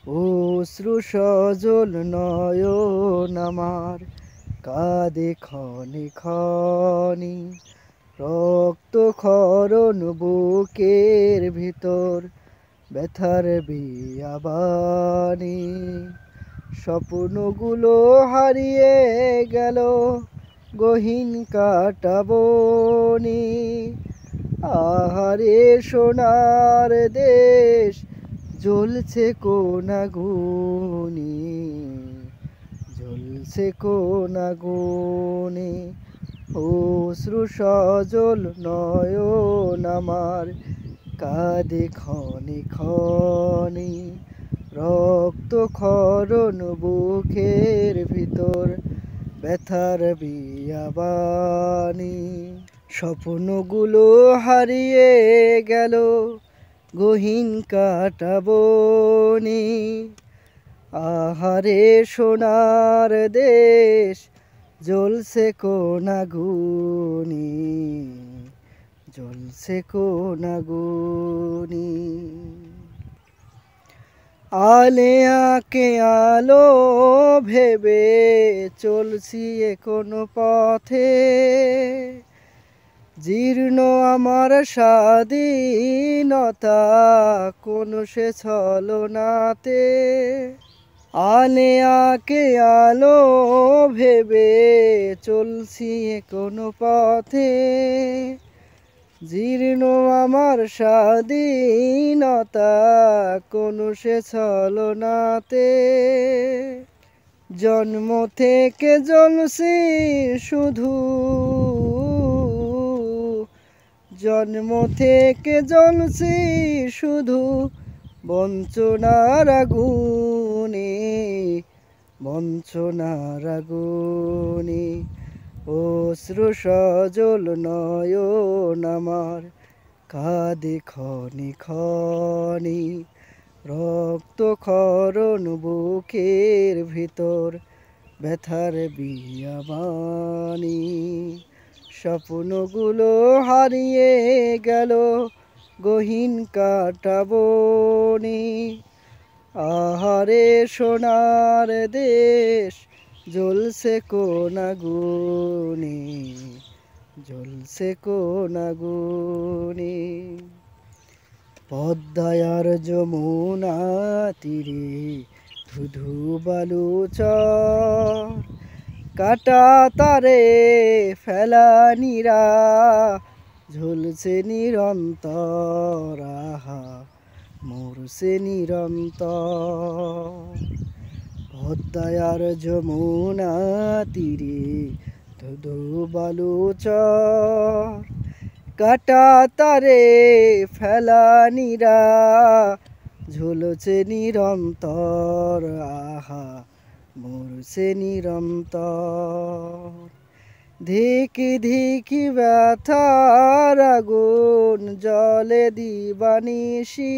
অশ্রু সজল নয়ন আমার কাঁদে ক্ষণে ক্ষণে, রক্ত ক্ষরণ বুকের ভিতর ব্যথার বিয়াবানি। স্বপ্নগুলো হারিয়ে গেল গহীন কাটাবনি। আহারে সোনার দেশ জ্বলছে কোন আগুনে, জ্বলছে কোন আগুনে। অশ্রু সজল নয়ন আমার কাঁদে ক্ষণে ক্ষণে, রক্ত ক্ষরণ বুকের ভিতর ব্যথার বিয়াবানি। স্বপ্নগুলো হারিয়ে গেল গহীন কাটাবনি। আহারে সোনার দেশ জ্বলছে কোন আগুনে, জ্বলছে কোন আগুনে। আলে আঁকে আলো ভেবে চলছি কোন পথে, জীর্ণ আমার স্বাধীনতা কোন সে ছলনাতে। আলে আঁকে আলো ভেবে চলছি কোন পথে, জীর্ণ আমার স্বাধীনতা কোন সে ছলনাতে। জন্ম থেকে জ্বলছি শুধু, জন্ম থেকে জ্বলছি শুধু বঞ্চনার আগুনে, বঞ্চনার আগুনে। অশ্রু সজল নয়ন আমার কাঁদে ক্ষণে ক্ষণে, রক্ত ক্ষরণ বুকের ভিতর ব্যথার বিয়াবানি। স্বপ্নগুলো হারিয়ে গেল গহীন কাটাবনি। আহারে সোনার দেশ জ্বলছে কোন আগুনে, জ্বলছে কোন আগুনে। পদ্মায় আর যমুনা তীরে ধুধু বালু চর, কাটা তারে ফেলানিরা ঝুলছে নিরন্তর, আহা মরছে নিরন্তর। পদ্মায় আর যমুনা তীরে ধুধু বালু চর, কাটা তারে ফেলানিরা ঝুলছে নিরন্তর, আহা মরছে নিরন্তর। ধিকি ধিকি ব্যথার আগুন জলে দিবানিশি,